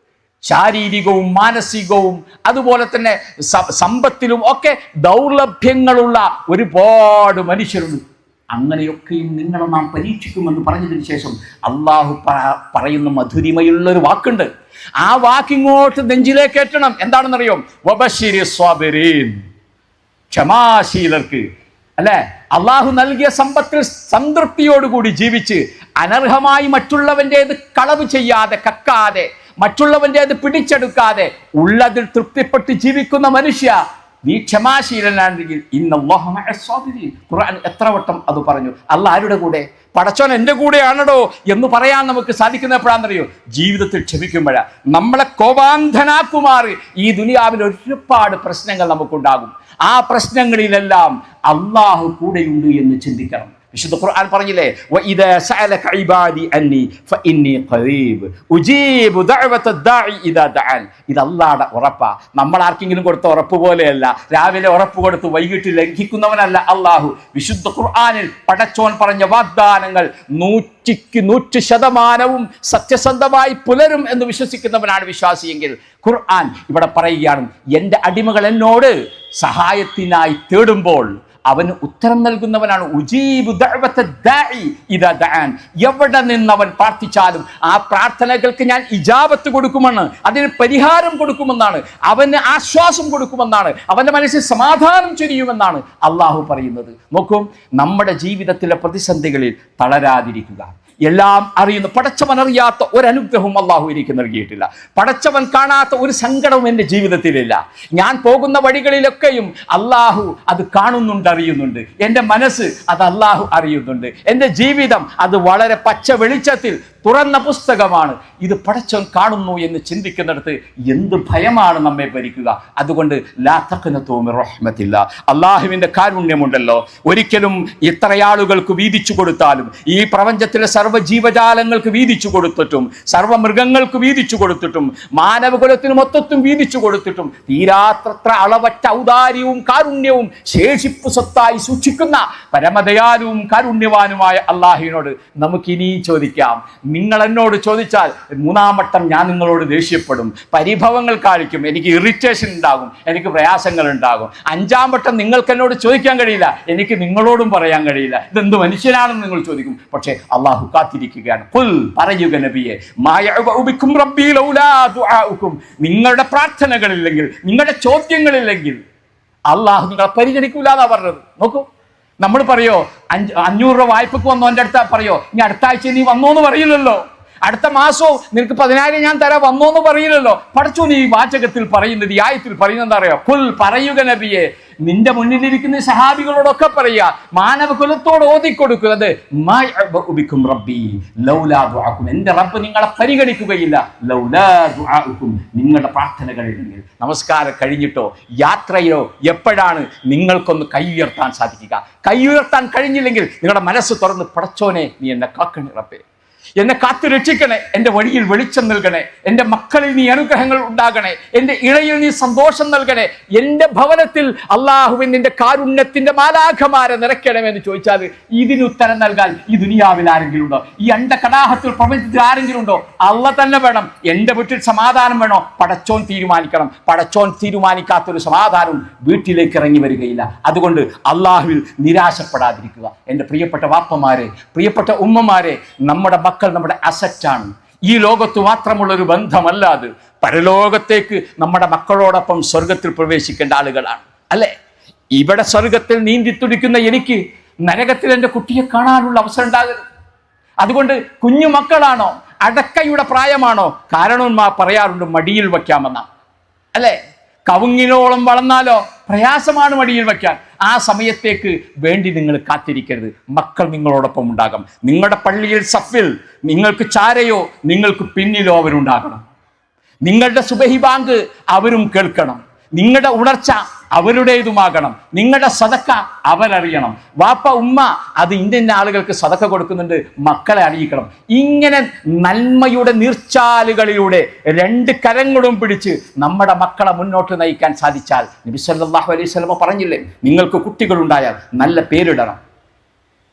ശാരീരികവും മാനസികവും അതുപോലെ തന്നെ സമ്പത്തിലും ഒക്കെ ദൗർലഭ്യങ്ങളുള്ള ഒരുപാട് മനുഷ്യരുണ്ട്. അങ്ങനെയൊക്കെയും നിങ്ങളെ നാം പരീക്ഷിക്കുമെന്ന് പറഞ്ഞതിന് ശേഷം അള്ളാഹു പറയുന്ന മധുരിമയുള്ളൊരു വാക്കുണ്ട്. ആ വാക്കിങ്ങോട്ട് നെഞ്ചിലേക്ക് ഏറ്റണം. എന്താണെന്നറിയോ? വബശിരി സ്വാബിരീൻ, ക്ഷമാശീലർക്ക് അല്ലെ? അള്ളാഹു നൽകിയ സമ്പത്തിൽ സംതൃപ്തിയോടുകൂടി ജീവിച്ച് അനർഹമായി മറ്റുള്ളവൻ്റേത് കളവ് ചെയ്യാതെ, കക്കാതെ, മറ്റുള്ളവൻ്റേത് പിടിച്ചെടുക്കാതെ ഉള്ളതിൽ തൃപ്തിപ്പെട്ട് ജീവിക്കുന്ന മനുഷ്യ, നീ ക്ഷമാശീലനാണെങ്കിൽ ഇന്നല്ലാഹു മഅസ്സാബിരീൻ. ഖുർആൻ എത്ര വട്ടം അത് പറഞ്ഞു. അള്ളാഹ് ആരുടെ കൂടെ? പടച്ചോൻ എൻ്റെ കൂടെയാണോ എന്ന് പറയാൻ നമുക്ക് സാധിക്കുന്ന എപ്പോഴാണെന്നറിയോ? ജീവിതത്തിൽ ക്ഷമിക്കുമ്പോഴാണ്. നമ്മളെ കോപാന്ധനാക്കുമാറ് ഈ ദുനിയാവിൽ ഒരുപാട് പ്രശ്നങ്ങൾ നമുക്കുണ്ടാകും. ആ പ്രശ്നങ്ങളിലെല്ലാം അള്ളാഹു കൂടെയുണ്ട് എന്ന് ചിന്തിക്കണം. വിശുദ്ധ ഖുർആൻ പറഞ്ഞില്ലേ, വഇദാ സഅലക ഇബാദി അന്നി ഫഇന്നി ഖരീബ് ഉജീബു ദഅവത ദാഇ ഇദാ ദഅൻ. ഇത് അല്ലാഹുവിന്റെ ഉറപ്പാ. നമ്മൾ ആർക്കെങ്കിലും കൊടുത്ത ഉറപ്പ് പോലെയല്ല. രാവിലെ ഉറപ്പ് കൊടുത്ത് വൈകിട്ട് ലംഘിക്കുന്നവനല്ല അള്ളാഹു. വിശുദ്ധ ഖുർആനിൽ പടച്ചോൻ പറഞ്ഞ വാഗ്ദാനങ്ങൾ 100% സത്യസന്ധമായി പുലരും എന്ന് വിശ്വസിക്കുന്നവനാണ് വിശ്വാസിയെങ്കിൽ, ഖുർആൻ ഇവിടെ പറയുകയാണ്, എൻ്റെ അടിമകൾ എന്നോട് സഹായത്തിനായി തേടുമ്പോൾ അവന് ഉത്തരം നൽകുന്നവനാണ്. ഉജീബു ദഅവത ദാഇ ഇദാ ദഅൻ. എവിടെ നിന്നവൻ പ്രാർത്ഥിച്ചാലും ആ പ്രാർത്ഥനകൾക്ക് ഞാൻ ഇജാബത്ത് കൊടുക്കുമെന്ന്, അതിന് പരിഹാരം കൊടുക്കുമെന്നാണ്, അവന് ആശ്വാസം കൊടുക്കുമെന്നാണ്, അവൻ്റെ മനസ്സിൽ സമാധാനം ചൊരിയുമെന്നാണ് അള്ളാഹു പറയുന്നത്. നോക്കൂ, നമ്മുടെ ജീവിതത്തിലെ പ്രതിസന്ധികളിൽ തളരാതിരിക്കുക. എല്ലാം അറിയുന്നു. പടച്ചവൻ അറിയാത്ത ഒരനുഗ്രഹവും അള്ളാഹു എനിക്ക് നൽകിയിട്ടില്ല. പടച്ചവൻ കാണാത്ത ഒരു സങ്കടവും എൻ്റെ ജീവിതത്തിലില്ല. ഞാൻ പോകുന്ന വഴികളിലൊക്കെയും അള്ളാഹു അത് കാണുന്നുണ്ട്, അറിയുന്നുണ്ട്. എൻ്റെ മനസ്സ് അത് അള്ളാഹു അറിയുന്നുണ്ട്. എൻ്റെ ജീവിതം അത് വളരെ പച്ച വെളിച്ചത്തിൽ തുറന്ന പുസ്തകമാണ്. ഇത് പടച്ചവൻ കാണുന്നു എന്ന് ചിന്തിക്കുന്നിടത്ത് എന്ത് ഭയമാണ് നമ്മെ ഭരിക്കുക. അതുകൊണ്ട് ലാ തഖ്നതു മിർ റഹ്മത്തില്ലാ. അള്ളാഹുവിൻ്റെ കാരുണ്യമുണ്ടല്ലോ. ഒരിക്കലും എത്ര ആളുകൾക്ക് വീതിച്ചു കൊടുത്താലും, ഈ പ്രപഞ്ചത്തിലെ സർവ്വ ജീവജാലങ്ങൾക്ക് വീതിച്ചു കൊടുത്തിട്ടും, സർവ്വ മൃഗങ്ങൾക്ക് വീതിച്ചു കൊടുത്തിട്ടും, മാനവകുലത്തിന് മൊത്തത്തും വീതിച്ചു കൊടുത്തിട്ടും തീരാത്തത്ര അളവറ്റ ഔദാര്യവും കാരുണ്യവും ശേഷിപ്പ് സ്വത്തായി സൂക്ഷിക്കുന്ന പരമദയാലുവും കാരുണ്യവാനുമായ അള്ളാഹുവിനോട് നമുക്കിനി ചോദിക്കാം. നിങ്ങൾ എന്നോട് ചോദിച്ചാൽ 3-ാം വട്ടം ഞാൻ നിങ്ങളോട് ദേഷ്യപ്പെടും, പരിഭവങ്ങൾ കാണിക്കും, എനിക്ക് ഇറിറ്റേഷൻ ഉണ്ടാകും, എനിക്ക് പ്രയാസങ്ങൾ ഉണ്ടാകും. 5-ാം വട്ടം നിങ്ങൾക്ക് എന്നോട് ചോദിക്കാൻ കഴിയില്ല, എനിക്ക് നിങ്ങളോടും പറയാൻ കഴിയില്ല. ഇതെന്ത് മനുഷ്യനാണെന്ന് നിങ്ങൾ ചോദിക്കും. പക്ഷേ അള്ളാഹു കാത്തിരിക്കുകയാണ്. ഖുൽ, പറയുക നബിയെ, മാ യഅബഉ ബിക്കും റബ്ബി ലൗലാ ദുആഉക്കും. നിങ്ങളുടെ പ്രാർത്ഥനകളില്ലെങ്കിൽ, നിങ്ങളുടെ ചോദ്യങ്ങളില്ലെങ്കിൽ അള്ളാഹു നിങ്ങളെ പരിഗണിക്കൂല എന്നാ പറഞ്ഞത്. നോക്കൂ, നമ്മൾ പറയോ 500 രൂപ വായ്പക്ക് വന്നോ എൻ്റെ അടുത്ത പറയോ, ഇനി അടുത്ത ആഴ്ച നീ വന്നോന്ന് പറയില്ലല്ലോ. അടുത്ത മാസവും നിനക്ക് 10,000 ഞാൻ തരാം വന്നോന്ന് പറയില്ലല്ലോ. പഠിച്ചു നീ വാചകത്തിൽ പറയുന്നത്, ഈ ആയത്തിൽ പറയുന്നത് എന്താ അറിയോ? ഖുൽ, പറയുക നബിയെ, നിന്റെ മുന്നിലിരിക്കുന്ന സഹാബികളോടൊക്കെ പറയുക, മാനവകുലത്തോട് ഓതിക്കൊടുക്കുന്നത്, മാ യഅബഉ ബിക്കും റബ്ബി ലൗലാ ദുആഉക്കും. എൻ്റെ റബ്ബ് നിങ്ങളെ പരിഗണിക്കുകയില്ല, ലൗലാ ദുആഉക്കും, നിങ്ങളുടെ പ്രാർത്ഥനകളില്ലെങ്കിൽ. നമസ്കാരം കഴിഞ്ഞിട്ടോ യാത്രയിലോ എപ്പോഴാണ് നിങ്ങൾക്കൊന്ന് കൈ ഉയർത്താൻ സാധിക്കുക? കൈ ഉയർത്താൻ കഴിഞ്ഞില്ലെങ്കിൽ നിങ്ങളുടെ മനസ്സ് തുറന്ന്, പടച്ചോനെ നീ എന്നെ കാക്കണേ റബ്ബേ, എന്നെ കാത്തു രക്ഷിക്കണേ, എൻ്റെ വഴിയിൽ വെളിച്ചം നൽകണേ, എൻ്റെ മക്കളിൽ നീ അനുഗ്രഹങ്ങൾ ഉണ്ടാകണേ, എൻ്റെ ഇഴയിൽ നീ സന്തോഷം നൽകണേ, എൻ്റെ ഭവനത്തിൽ അള്ളാഹുവിൻ നിന്റെ കാരുണ്യത്തിൻ്റെ മാലാഖമാരെ നിറയ്ക്കണമെന്ന് ചോദിച്ചാൽ ഇതിനുത്തരം നൽകാൻ ഈ ദുനിയാവിൽ ആരെങ്കിലും ഉണ്ടോ? ഈ അണ്ടകടാഹത്തിൽ പ്രപഞ്ചത്തിൽ ആരെങ്കിലും ഉണ്ടോ? അള്ള തന്നെ വേണം. എൻ്റെ വീട്ടിൽ സമാധാനം വേണോ? പടച്ചോൻ തീരുമാനിക്കണം. പടച്ചോൻ തീരുമാനിക്കാത്തൊരു സമാധാനം വീട്ടിലേക്ക് ഇറങ്ങി വരികയില്ല. അതുകൊണ്ട് അള്ളാഹുവിൽ നിരാശപ്പെടാതിരിക്കുക. എൻ്റെ പ്രിയപ്പെട്ട വാപ്പമാരെ, പ്രിയപ്പെട്ട ഉമ്മമാരെ, നമ്മുടെ മക്കൾ നമ്മുടെ അസറ്റാണ്. ഈ ലോകത്ത് മാത്രമുള്ളൊരു ബന്ധമല്ല അത്. പരലോകത്തേക്ക് നമ്മുടെ മക്കളോടൊപ്പം സ്വർഗത്തിൽ പ്രവേശിക്കേണ്ട ആളുകളാണ്, അല്ലേ? ഇവിടെ സ്വർഗത്തിൽ നീന്തിത്തുടിക്കുന്ന എനിക്ക് നരകത്തിൽ എൻ്റെ കുട്ടിയെ കാണാനുള്ള അവസരം ഉണ്ടാകരുത്. അതുകൊണ്ട് കുഞ്ഞു മക്കളാണോ, അടക്കയുടെ പ്രായമാണോ, കാരണവന്മാർ പറയാറുണ്ട് മടിയിൽ വയ്ക്കാമെന്ന, അല്ലേ? കവുങ്ങിനോളം വളർന്നാലോ പ്രയാസമാണ് മടിയിൽ വയ്ക്കാൻ. ആ സമയത്തേക്ക് വേണ്ടി നിങ്ങൾ കാത്തിരിക്കരുത്. മക്കൾ നിങ്ങളോടൊപ്പം ഉണ്ടാകും. നിങ്ങളുടെ പള്ളിയിൽ സഫിൽ നിങ്ങൾക്ക് ചാരയോ നിങ്ങൾക്ക് പിന്നിലോ അവരുണ്ടാകണം. നിങ്ങളുടെ സുബഹി ബാങ്ക് അവരും കേൾക്കണം. നിങ്ങളുടെ ഉണർച്ച അവരുടേതുമാകണം. നിങ്ങളുടെ സദക്ക അവരറിയണം. വാപ്പ ഉമ്മ അത് ഇന്ന ആളുകൾക്ക് സദക്ക കൊടുക്കുന്നുണ്ട്, മക്കളെ അറിയിക്കണം. ഇങ്ങനെ നന്മയുടെ നീർച്ചാലുകളിലൂടെ 2 കരങ്ങളും പിടിച്ച് നമ്മുടെ മക്കളെ മുന്നോട്ട് നയിക്കാൻ സാധിച്ചാൽ, നബി സല്ലല്ലാഹു അലൈഹി വസല്ലം പറഞ്ഞില്ലേ, നിങ്ങൾക്ക് കുട്ടികളുണ്ടായാൽ നല്ല പേരിടണം,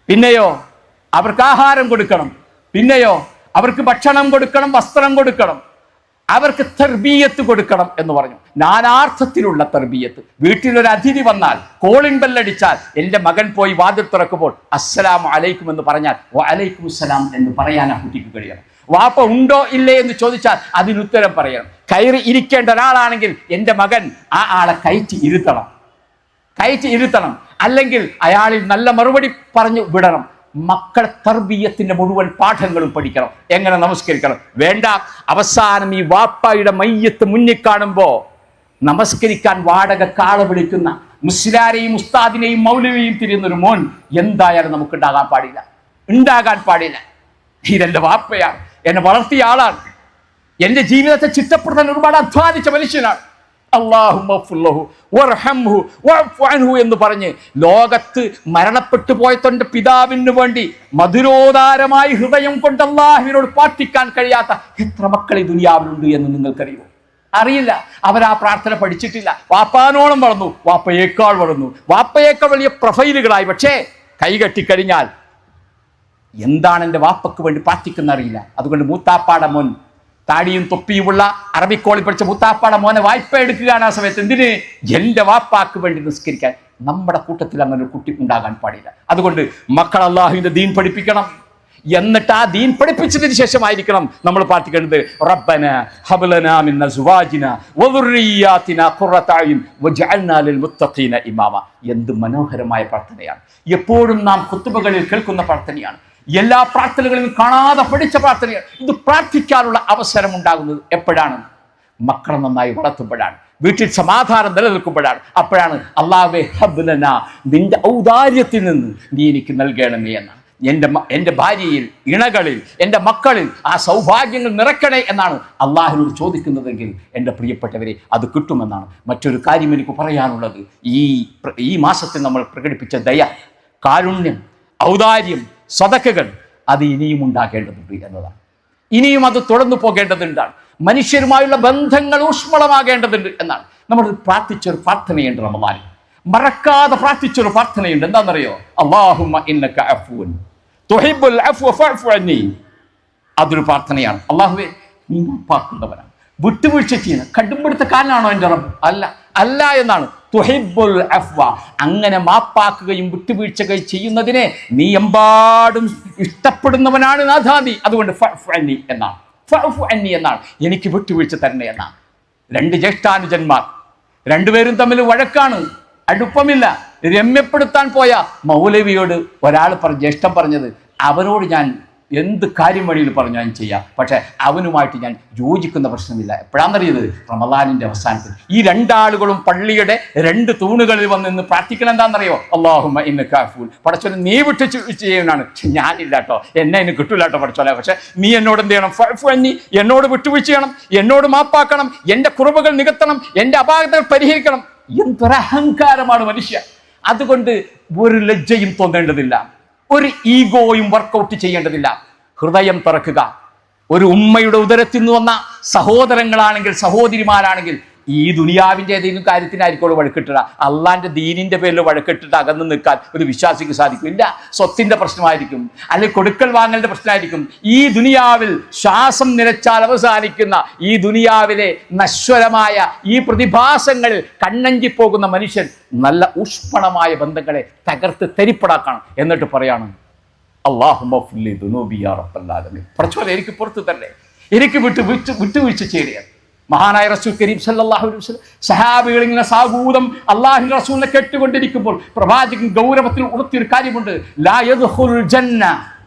പിന്നെയോ അവർക്ക് ആഹാരം കൊടുക്കണം, പിന്നെയോ അവർക്ക് ഭക്ഷണം കൊടുക്കണം, വസ്ത്രം കൊടുക്കണം, അവർക്ക് തർബീയത്ത് കൊടുക്കണം എന്ന് പറഞ്ഞു. നാനാർത്ഥത്തിലുള്ള തർബീയത്ത്. വീട്ടിലൊരു അതിഥി വന്നാൽ, കോളിംഗ് ബെല്ലടിച്ചാൽ, എൻ്റെ മകൻ പോയി വാതിൽ തുറക്കുമ്പോൾ അസ്സലാമു അലൈക്കും എന്ന് പറഞ്ഞാൽ വഅലൈക്കും സലാം എന്ന് പറയാൻ ആ കുട്ടിക്ക് കഴിയണം. വാപ്പ ഉണ്ടോ ഇല്ലേ എന്ന് ചോദിച്ചാൽ അതിനുത്തരം പറയണം. കയറി ഇരിക്കേണ്ട ഒരാളാണെങ്കിൽ എൻ്റെ മകൻ ആ ആളെ കയറ്റി ഇരുത്തണം. കയറ്റി ഇരുത്തണം, അല്ലെങ്കിൽ അയാളിൽ നല്ല മറുപടി പറഞ്ഞു വിടണം. മക്കളെ തർബിയത്തിന്റെ മുഴുവൻ പാഠങ്ങളും പഠിക്കണം. എങ്ങനെ നമസ്കരിക്കണം വേണ്ട, അവസാനം ഈ വാപ്പായുടെ മയ്യത്ത് മുന്നിൽ കാണുമ്പോ നമസ്കരിക്കാൻ വാടക കാള വിളിക്കുന്ന മുസ്ലിയാരെയും ഉസ്താദിനെയും മൗലവിയെയും തിരിയുന്നൊരു മോൻ എന്തായാലും നമുക്ക് ഉണ്ടാകാൻ പാടില്ല. ഇതെന്റെ വാപ്പയാണ്, എന്നെ വളർത്തിയ ആളാണ്, എന്റെ ജീവിതത്തെ ചിട്ടപ്പെടുത്താൻ ഒരുപാട് അധ്വാനിച്ച മനുഷ്യനാണ്. എന്ന് പറഞ്ഞ് ലോകത്ത് മരണപ്പെട്ടു പോയ തന്റെ പിതാവിന് വേണ്ടി മധുരോദാരമായി ഹൃദയം കൊണ്ട് അല്ലാഹുവിനോട് പ്രാർത്ഥിക്കാൻ കഴിയാത്ത എത്ര മക്കൾ ഈ ദുനിയാവിലുണ്ട് എന്ന് നിങ്ങൾക്കറിയുമോ? അറിയില്ല. അവരാ പ്രാർത്ഥന പഠിച്ചിട്ടില്ല. വാപ്പാനോളം വളർന്നു, വാപ്പയേക്കാൾ വലിയ പ്രൊഫൈലുകളായി. പക്ഷേ കൈകെട്ടിക്കഴിഞ്ഞാൽ എന്താണ് എൻ്റെ വാപ്പക്ക് വേണ്ടി പ്രാർത്ഥിക്കുന്ന അറിയില്ല. അതുകൊണ്ട് മൂത്താപ്പാട മോൻ, താടിയും തൊപ്പിയുമുള്ള അറബിക്കോളി പഠിച്ച മൂത്താപ്പാട മോനെ വായ്പ എടുക്കുകയാണ് ആ സമയത്ത്. എന്തിന്? എൻ്റെ വാപ്പാക്ക് വേണ്ടി നിസ്കരിക്കാൻ. നമ്മുടെ കൂട്ടത്തിൽ അങ്ങനെ ഒരു കുട്ടി ഉണ്ടാകാൻ പാടില്ല. അതുകൊണ്ട് മക്കൾ അല്ലാഹുവിന്റെ ദീൻ പഠിപ്പിക്കണം. എന്നിട്ട് ആ ദീൻ പഠിപ്പിച്ചതിന് ശേഷമായിരിക്കണം നമ്മൾ പ്രാർത്ഥിക്കേണ്ടത്. റബ്ബന ഹബ് ലനാ മിൻ അസ്വാജിനാ വദുർരിയാതിനാ ഖുറത അയ്യുൻ വജഅൽനാ ലിൽ മുത്തഖീന ഇമാമ. എന്ത് മനോഹരമായ പ്രാർത്ഥനയാണ്! എപ്പോഴും നാം ഖുത്ബകളിൽ കേൾക്കുന്ന പ്രാർത്ഥനയാണ്, എല്ലാ പ്രാർത്ഥനകളിലും കാണാതെ പഠിച്ച പ്രാർത്ഥനയാണ്. ഇത് പ്രാർത്ഥിക്കാനുള്ള അവസരം ഉണ്ടാകുന്നത് എപ്പോഴാണ്? മക്കളെ നന്നായി വളർത്തുമ്പോഴാണ്, വീട്ടിൽ സമാധാനം നിലനിൽക്കുമ്പോഴാണ്. അപ്പോഴാണ് അല്ലാഹുവേ ഹബ് ലനാ, നിന്റെ ഔദാര്യത്തിൽ നിന്ന് നീ എനിക്ക് നൽകണമേ എന്നാണ്. എൻ്റെ ഭാര്യയിൽ, ഇണകളിൽ, എൻ്റെ മക്കളിൽ ആ സൗഭാഗ്യങ്ങൾ നിറയ്ക്കണേ എന്നാണ് അള്ളാഹുവിനോട് ചോദിക്കുന്നതെങ്കിൽ എൻ്റെ പ്രിയപ്പെട്ടവരെ അത് കിട്ടുമെന്നാണ്. മറ്റൊരു കാര്യം എനിക്ക് പറയാനുള്ളത്, ഈ മാസത്തിൽ നമ്മൾ പ്രകടിപ്പിച്ച ദയ, കാരുണ്യം, ഔദാര്യം, സദഖകൾ അത് ഇനിയും ഉണ്ടാകേണ്ടതുണ്ട് എന്നതാണ്. ഇനിയും അത് തുടർന്നു പോകേണ്ടതുണ്ടാണ്. മനുഷ്യരുമായുള്ള ബന്ധങ്ങൾ ഊഷ്മളമാകേണ്ടതുണ്ട് എന്നാണ്. നമ്മൾ പ്രാർത്ഥിച്ചൊരു പ്രാർത്ഥനയുണ്ട്, റമദാനിൽ മറക്കാതെ പ്രാർത്ഥിച്ചൊരു പ്രാർത്ഥനയുണ്ട്. എന്താണെന്നറിയോ? അല്ലാഹുമ്മ ഇന്നക അഫ്വുൻ തുഹിബ്ബുൽ അഫ്വ ഫഅഫു അന്നി. അതൊരു പ്രാർത്ഥനയാണ്. അല്ലാഹുവേ, നീ മാപ്പാക്കുന്നവനാണ്, വിട്ടുവീഴ്ച ചെയ്യുന്ന കടുംപിടുത്തക്കാരനാണോ എൻ്റെ റബ്ബ്? അല്ല എന്നാണ്. തുഹിബ്ബുൽ അഫ്വ, അങ്ങനെ മാപ്പാക്കുകയും വിട്ടുവീഴ്ചകൾ ചെയ്യുന്നതിനെ നീ എമ്പാടും ഇഷ്ടപ്പെടുന്നവനാണ് നാഥാദി. അതുകൊണ്ട് ഫഅഫു അന്നി എന്നാണ്, എനിക്ക് വിട്ടുവീഴ്ച തരണേ എന്നാണ്. 2 ജ്യേഷ്ഠാനുജന്മാർ, രണ്ടുപേരും തമ്മിൽ വഴക്കാണ്, അടുപ്പമില്ല. രമ്യപ്പെടുത്താൻ പോയ മൗലവിയോട് ഒരാൾ ജ്യേഷ്ഠൻ പറഞ്ഞത്, അവനോട് ഞാൻ എന്ത് കാര്യം വഴിയിൽ പറഞ്ഞു ഞാൻ ചെയ്യാം, പക്ഷെ അവനുമായിട്ട് ഞാൻ യോജിക്കുന്ന പ്രശ്നമില്ല. എപ്പോഴാണെന്നറിയത്? റമദാനിന്റെ അവസാനത്തിൽ. ഈ രണ്ടാളുകളും പള്ളിയുടെ 2 തൂണുകളിൽ വന്ന് പ്രാർത്ഥിക്കണം. എന്താണെന്നറിയോ? അല്ലാഹുമ്മ ഇന്നക അഫ്വുൻ, പടച്ചോനെ നീ വിട്ട് ചെയ്യുന്നതാണ്, ഞാനില്ല കേട്ടോ, എന്നെ കിട്ടൂല കേട്ടോ പടച്ചോനെ, പക്ഷെ നീ എന്നോട് എന്ത് ചെയ്യണം? ഫഅഫു അന്നി, എന്നോട് വിട്ടുവീഴ്ച ചെയ്യണം, എന്നോട് മാപ്പാക്കണം, എൻ്റെ കുറവുകൾ നികത്തണം, എൻ്റെ അപാകതകൾ പരിഹരിക്കണം. എന്തൊരഹങ്കാരമാണ് മനുഷ്യ! അതുകൊണ്ട് ഒരു ലജ്ജയും തോന്നേണ്ടതില്ല, ഒരു ഈഗോയും വർക്കൗട്ട് ചെയ്യേണ്ടതില്ല. ഹൃദയം തുറക്കുക. ഒരു ഉമ്മയുടെ ഉദരത്തിൽ നിന്ന് വന്ന സഹോദരങ്ങളാണെങ്കിൽ, സഹോദരിമാരാണെങ്കിൽ, ഈ ദുനിയാവിൻ്റെ ഏതെങ്കിലും കാര്യത്തിനായിരിക്കും വഴക്കിട്ടുക. അള്ളാന്റെ ദീനിന്റെ പേരിൽ വഴക്കിട്ടിട്ട് അകന്ന് നിൽക്കാൻ ഒരു വിശ്വാസിക്ക് സാധിക്കും? ഇല്ല. സ്വത്തിന്റെ പ്രശ്നമായിരിക്കും, അല്ലെങ്കിൽ കൊടുക്കൽ വാങ്ങലിന്റെ പ്രശ്നമായിരിക്കും. ഈ ദുനിയാവിൽ ശ്വാസം നിലച്ചാൽ അവസാനിക്കുന്ന ഈ ദുനിയാവിലെ നശ്വരമായ ഈ പ്രതിഭാസങ്ങളിൽ കണ്ണഞ്ചിപ്പോകുന്ന മനുഷ്യൻ നല്ല ഊഷ്മളമായ ബന്ധങ്ങളെ തകർത്ത് തരിപ്പടാക്കണം. എന്നിട്ട് പറയാണ്, അല്ലാഹുമ്മ ഫില്ലി ദുനൂബി യാ റബ്ബൽ ആലമീൻ, പടച്ചോനെ എനിക്ക് പുറത്തു തരല്ലേ, എനിക്ക് വിട്ടുവീഴ്ച ചെയ്യേ. മഹാനായ റസൂൽ കരീം സല്ലല്ലാഹു അലൈഹി വസല്ലം സഹാബികൾ ഇങ്ങനെ സാഗൂതം അല്ലാഹുവിന്റെ റസൂലിനെ കേട്ടുകൊണ്ടിരിക്കുമ്പോൾ പ്രവാചകൻ ഗൗരവത്തിൽ ഉണർത്തിയൊരു കാര്യമുണ്ട്. ലാ യദ്ഖുലുൽ ജന്ന,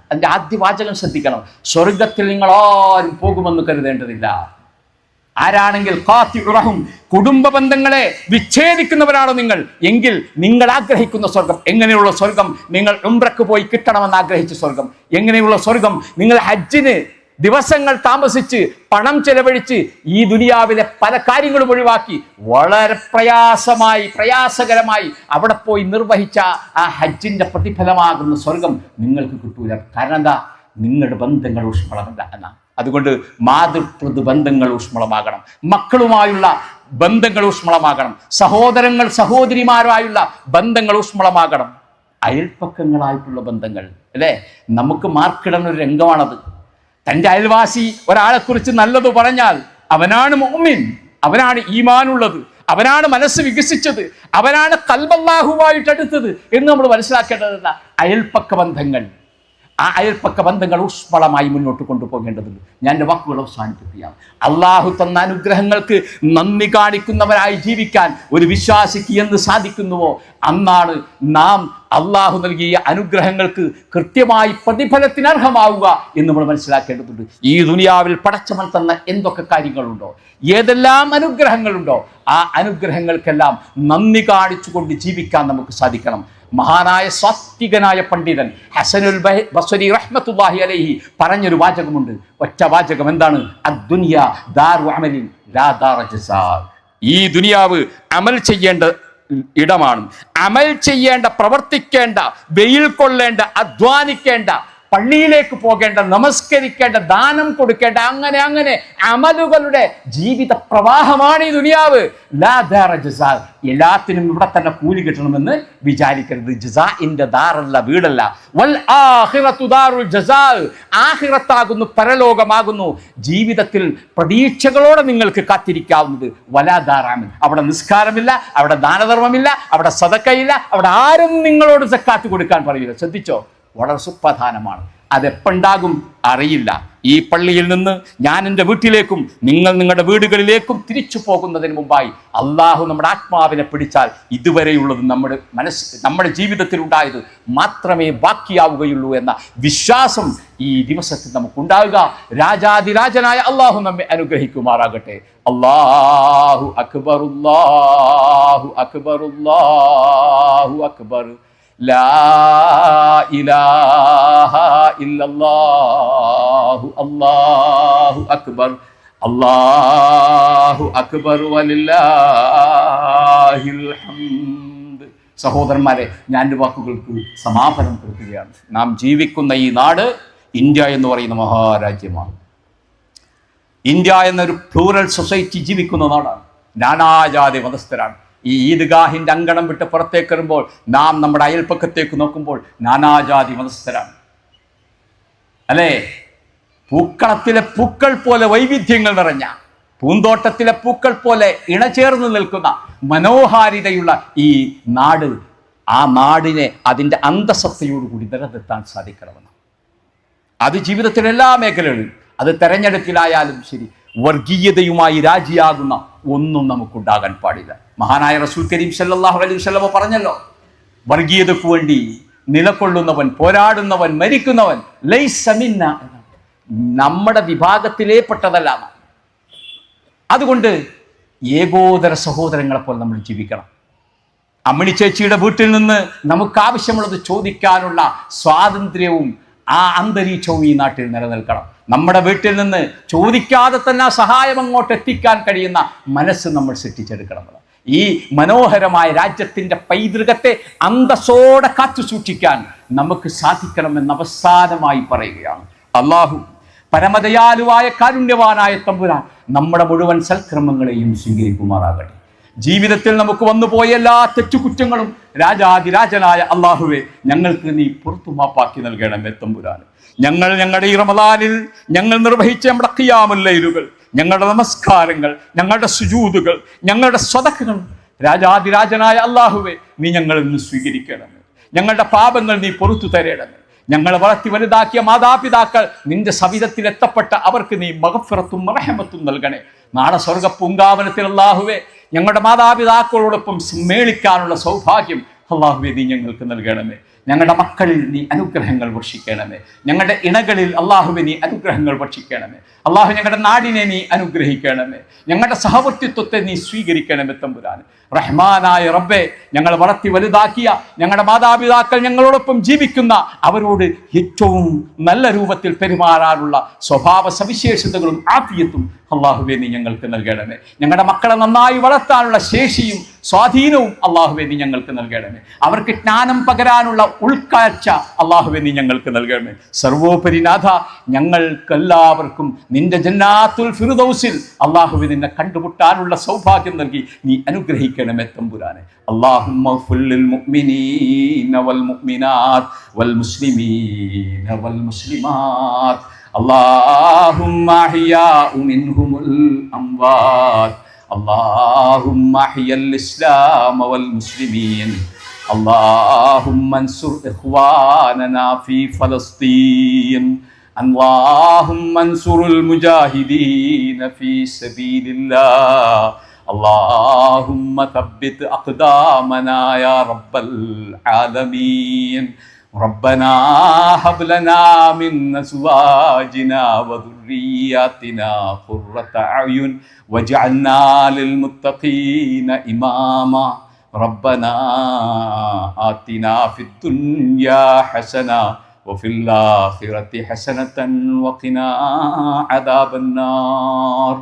അതിന്റെ ആദ്യ വാചകം ശ്രദ്ധിക്കണം. സ്വർഗത്തിൽ നിങ്ങൾ ആരും പോകുമെന്ന് കരുതേണ്ടതില്ല. ആരാണെങ്കിൽ ഖാതിഉ റഹം, കുടുംബ ബന്ധങ്ങളെ വിച്ഛേദിക്കുന്നവരാണോ നിങ്ങൾ എങ്കിൽ നിങ്ങൾ ആഗ്രഹിക്കുന്ന സ്വർഗം, എങ്ങനെയുള്ള സ്വർഗം? നിങ്ങൾ ഉംറക്ക് പോയി കിട്ടണമെന്ന് ആഗ്രഹിച്ച സ്വർഗം. എങ്ങനെയുള്ള സ്വർഗം? നിങ്ങൾ ഹജ്ജിന് ദിവസങ്ങൾ താമസിച്ച് പണം ചെലവഴിച്ച് ഈ ദുനിയാവിലെ പല കാര്യങ്ങളും ഒഴിവാക്കി വളരെ പ്രയാസകരമായി അവിടെ പോയി നിർവഹിച്ച ആ ഹജ്ജിന്റെ പ്രതിഫലമാകുന്ന സ്വർഗം നിങ്ങൾക്ക് കിട്ടൂല. കാരണം എന്താ? നിങ്ങളുടെ ബന്ധങ്ങൾ ഊഷ്മളമല്ല എന്നാണ്. അതുകൊണ്ട് മാതൃ ബന്ധങ്ങൾ ഊഷ്മളമാകണം, മക്കളുമായുള്ള ബന്ധങ്ങൾ ഊഷ്മളമാകണം, സഹോദരങ്ങൾ സഹോദരിമാരുമായുള്ള ബന്ധങ്ങൾ ഊഷ്മളമാകണം, അയൽപ്പക്കങ്ങളായിട്ടുള്ള ബന്ധങ്ങൾ. അല്ലേ? നമുക്ക് മാർക്കിടുന്ന ഒരു രംഗമാണത്. തൻ്റെ അയൽവാസി ഒരാളെക്കുറിച്ച് നല്ലത് പറഞ്ഞാൽ അവനാണ് മുഅ്മിൻ, അവനാണ് ഈമാനുള്ളത്, അവനാണ് മനസ്സ് വികസിച്ചത്, അവനാണ് ഖൽബ് അല്ലാഹുവായിട്ട് അടുത്തത് എന്ന് നമ്മൾ മനസ്സിലാക്കേണ്ടതെന്ന അയൽപ്പക്ക ബന്ധങ്ങൾ. ആ അയൽപ്പക്ക ബന്ധങ്ങൾ ഊഷ്മളമായി മുന്നോട്ട് കൊണ്ടുപോകേണ്ടതുണ്ട്. ഞാൻ എൻ്റെ വാക്കുകൾ അവസാനിപ്പിക്കുകയാണ്. അള്ളാഹു തന്ന അനുഗ്രഹങ്ങൾക്ക് നന്ദി കാണിക്കുന്നവരായി ജീവിക്കാൻ ഒരു വിശ്വാസിക്ക് എന്ന് സാധിക്കുന്നുവോ അന്നാണ് നാം അള്ളാഹു നൽകിയ അനുഗ്രഹങ്ങൾക്ക് കൃത്യമായി പ്രതിഫലത്തിന് അർഹമാവുക എന്ന് നമ്മൾ മനസ്സിലാക്കേണ്ടതുണ്ട്. ഈ ദുനിയാവിൽ പടച്ചവൻ തന്ന എന്തൊക്കെ കാര്യങ്ങളുണ്ടോ, ഏതെല്ലാം അനുഗ്രഹങ്ങളുണ്ടോ, ആ അനുഗ്രഹങ്ങൾക്കെല്ലാം നന്ദി കാണിച്ചുകൊണ്ട് ജീവിക്കാൻ നമുക്ക് സാധിക്കണം. മഹാനായ സാത്വികനായ പണ്ഡിതൻ ഹസനുൽ ബസ്രി റഹ്മത്തുള്ളാഹി അലൈഹി പറഞ്ഞൊരു വാചകമുണ്ട്. ഒറ്റ വാചകം എന്താണ്? അദ്ദുനിയ ദാറു അമലിൻ ലാ ദാറ ജസാ. ഈ ദുനിയാവ് അമൽ ചെയ്യേണ്ട ഇടമാണ്. അമൽ ചെയ്യേണ്ട, പ്രവർത്തിക്കേണ്ട, വെയിൽ കൊള്ളേണ്ട, അധ്വാനിക്കേണ്ട, പള്ളിയിലേക്ക് പോകേണ്ട, നമസ്കരിക്കേണ്ട, ദാനം കൊടുക്കേണ്ട, അങ്ങനെ അങ്ങനെ അമലുകളുടെ ജീവിത പ്രവാഹമാണ് ഈ ദുനിയാവ്. ലാ ദാറ ജസാ. എല്ലാത്തിനും ഇവിടെ തന്നെ കൂലി കിട്ടണമെന്ന് വിചാരിക്കരുത്. ജസാഇന്റെ ദാറല്ല, വീടല്ല. വൽ ആഖിറത്തു ദാറുൽ ജസാ. ആഖിറത്താകുന്നു, പരലോകമാകുന്നു ജീവിതത്തിൽ പ്രതീക്ഷകളോടെ നിങ്ങൾക്ക് കാത്തിരിക്കാവുന്നത്. വലാ ദാറാമൻ. അവിടെ നിസ്കാരമില്ല, അവിടെ ദാനധർമ്മമില്ല, അവിടെ സദക്കയില്ല, അവിടെ ആരും നിങ്ങളോട് സക്കാത്ത് കൊടുക്കാൻ പറയില്ല. ശ്രദ്ധിച്ചോ, വളരെ സുപ്രധാനമാണ്. അതെപ്പോണ്ടാകും അറിയില്ല. ഈ പള്ളിയിൽ നിന്ന് ഞാൻ എൻ്റെ വീട്ടിലേക്കും നിങ്ങൾ നിങ്ങളുടെ വീടുകളിലേക്കും തിരിച്ചു പോകുന്നതിന് മുമ്പായി അള്ളാഹു നമ്മുടെ ആത്മാവിനെ പിടിച്ചാൽ ഇതുവരെയുള്ളത് നമ്മുടെ ജീവിതത്തിൽ ഉണ്ടായത് മാത്രമേ ബാക്കിയാവുകയുള്ളൂ എന്ന വിശ്വാസം ഈ ദിവസത്തിൽ നമുക്കുണ്ടാവുക. രാജാതിരാജനായ അള്ളാഹു നമ്മെ അനുഗ്രഹിക്കുമാറാകട്ടെ. അല്ലാഹു അക്ബർ, അല്ലാഹു അക്ബർ, അല്ലാഹു അക്ബർ. ലാ ഇലാഹ ഇല്ലല്ലാഹു അല്ലാഹു അക്ബർ, അല്ലാഹു അക്ബർ വലില്ലാഹിൽ ഹംദ്. സഹോദരന്മാരെ, ഞാൻ എൻ്റെ വാക്കുകൾക്ക് സമാപനം കൊടുക്കുകയാണ്. നാം ജീവിക്കുന്ന ഈ നാട് ഇന്ത്യ എന്ന് പറയുന്ന മഹാരാജ്യമാണ്. ഇന്ത്യ എന്നൊരു പ്ലൂറൽ സൊസൈറ്റി ജീവിക്കുന്ന നാടാണ്. നാനാജാതി മതസ്ഥരാണ്. ഈ ഈദ്ഗാഹിൻ്റെ അങ്കണം വിട്ട് പുറത്തേക്ക് വരുമ്പോൾ നാം നമ്മുടെ അയൽപ്പക്കത്തേക്ക് നോക്കുമ്പോൾ നാനാജാതി മതസ്ഥരാണ്, അല്ലേ? പൂക്കളത്തിലെ പൂക്കൾ പോലെ വൈവിധ്യങ്ങൾ നിറഞ്ഞ, പൂന്തോട്ടത്തിലെ പൂക്കൾ പോലെ ഇണചേർന്ന് നിൽക്കുന്ന മനോഹാരിതയുള്ള ഈ നാട്, ആ നാടിനെ അതിൻ്റെ അന്തസത്തയോടുകൂടി നിലനിർത്താൻ സാധിക്കണമെന്ന്. അത് ജീവിതത്തിലെ എല്ലാ മേഖലകളിലും, അത് തെരഞ്ഞെടുപ്പിലായാലും ശരി, വർഗീയതയുമായി രാജിയാകുന്ന ഒന്നും നമുക്കുണ്ടാകാൻ പാടില്ല. മഹാനായ റസൂൽ കരീം സല്ലല്ലാഹു അലൈഹി വസല്ലം പറഞ്ഞല്ലോ, വർഗീയതയ്ക്ക് വേണ്ടി നിലകൊള്ളുന്നവൻ, പോരാടുന്നവൻ, മരിക്കുന്നവൻ ലൈസ മിന്ന, നമ്മുടെ വിഭാഗത്തിലേ പെട്ടതല്ല. അതുകൊണ്ട് ഏകോദര സഹോദരങ്ങളെപ്പോലെ നമ്മൾ ജീവിക്കണം. അമ്മിണി ചേച്ചിയുടെ വീട്ടിൽ നിന്ന് നമുക്ക് ആവശ്യമുള്ളത് ചോദിക്കാനുള്ള സ്വാതന്ത്ര്യവും ആ അന്തരീക്ഷവും ഈ നാട്ടിൽ നിലനിൽക്കണം. നമ്മുടെ വീട്ടിൽ നിന്ന് ചോദിക്കാതെ തന്നെ സഹായം അങ്ങോട്ട് എത്തിക്കാൻ കഴിയുന്ന മനസ്സ് നമ്മൾ സൃഷ്ടിച്ചെടുക്കണം. ഈ മനോഹരമായ രാജ്യത്തിൻ്റെ പൈതൃകത്തെ അന്തസ്സോടെ കാത്തു സൂക്ഷിക്കാൻ നമുക്ക് സാധിക്കണമെന്ന് അവസാനമായി പറയുകയാണ്. അല്ലാഹു പരമദയാലുവായ കാരുണ്യവാനായ തമ്പുരാൻ നമ്മുടെ മുഴുവൻ സൽക്രമങ്ങളെയും സ്വീകരിക്കുമാറാകട്ടെ. ജീവിതത്തിൽ നമുക്ക് വന്നുപോയ എല്ലാ തെറ്റുകുറ്റങ്ങളും രാജാതിരാജനായ അള്ളാഹുവെ ഞങ്ങൾക്ക് നീ പുറത്തു മാപ്പാക്കി നൽകണമേ തമ്പുരാന്. ഞങ്ങളുടെ ഈ റമദാനിൽ ഞങ്ങൾ നിർവഹിച്ച നമ്മുടെ ഖിയാമുൽ ലൈലുകൾ, ഞങ്ങളുടെ നമസ്കാരങ്ങൾ, ഞങ്ങളുടെ സുജൂദുകൾ, ഞങ്ങളുടെ സ്വതക്കകൾ രാജാതിരാജനായ അള്ളാഹുവെ നീ ഞങ്ങളിൽ നിന്ന് സ്വീകരിക്കണമേ. ഞങ്ങളുടെ പാപങ്ങൾ നീ പുറത്തു തരേണമേ. ഞങ്ങളെ വളർത്തി വലുതാക്കിയ മാതാപിതാക്കൾ നിന്റെ സവിധത്തിൽ എത്തപ്പെട്ട അവർക്ക് നീ മഗ്ഫിറത്തും റഹ്മത്തും നൽകണേ. നാളെ സ്വർഗ പൂങ്കാവനത്തിൽ അല്ലാഹുവേ ഞങ്ങളുടെ മാതാപിതാക്കളോടൊപ്പം സമ്മേളിക്കാനുള്ള സൗഭാഗ്യം അല്ലാഹുവേ നീ ഞങ്ങൾക്ക് നൽകണമേ. ഞങ്ങളുടെ മക്കളിൽ നീ അനുഗ്രഹങ്ങൾ വർഷിക്കണമേ. ഞങ്ങളുടെ ഇണകളിൽ അല്ലാഹുവേ നീ അനുഗ്രഹങ്ങൾ വർഷിക്കണമേ. അല്ലാഹു ഞങ്ങളുടെ നാടിനെ നീ അനുഗ്രഹിക്കണമേ. ഞങ്ങളുടെ സഹവർത്തിത്വത്തെ നീ സ്വീകരിക്കണമേ തമ്പുരാന്. റഹ്മാനായ റബ്ബേ, ഞങ്ങൾ വളർത്തി വലുതാക്കിയ ഞങ്ങളുടെ മാതാപിതാക്കൾ ഞങ്ങളോടൊപ്പം ജീവിക്കുന്ന അവരോട് ഏറ്റവും നല്ല രൂപത്തിൽ പെരുമാറാനുള്ള സ്വഭാവ സവിശേഷതകളും ആഫിയത്തും അല്ലാഹുവേ നീ ഞങ്ങൾക്ക് നൽകണമേ. ഞങ്ങളുടെ മക്കളെ നന്നായി വളർത്താനുള്ള ശേഷിയും സ്വാധീനവും അല്ലാഹുവേ നീ ഞങ്ങൾക്ക് നൽകണമേ. അവർക്ക് ജ്ഞാനം പകരാനുള്ള ഉൾക്കാഴ്ച അല്ലാഹുവേ നീ ഞങ്ങൾക്ക് നൽകണമേ. സർവോപരിനാഥ, ഞങ്ങൾക്കെല്ലാവർക്കും നിന്റെ ജന്നാത്തുൽ ഫിർദൗസിൽ അല്ലാഹുവേ നിന്നെ കണ്ടുമുട്ടാനുള്ള സൗഭാഗ്യം നൽകി നീ അനുഗ്രഹിക്കണമേ തമ്പുരാനെ. അല്ലാഹുമ്മ ഫുല്ലിൽ മുഅ്മിനീന വൽ മുഅ്മിനാത്ത് വൽ മുസ്ലിമീന വൽ മുസ്ലിമാത്ത് اللهم أحياء منهم الأموات اللهم أحيا الإسلام والمسلمين اللهم انصر إخواننا في فلسطين. اللهم انصر المجاهدين في سبيل الله. اللهم ثبت أقدامنا يا رب العالمين. ربنا هب لنا من أزواجنا وذرياتنا قرة أعين واجعلنا للمتقين إماما. ربنا آتنا في الدنيا حسنة وفي الآخرة حسنة وقنا عذاب النار.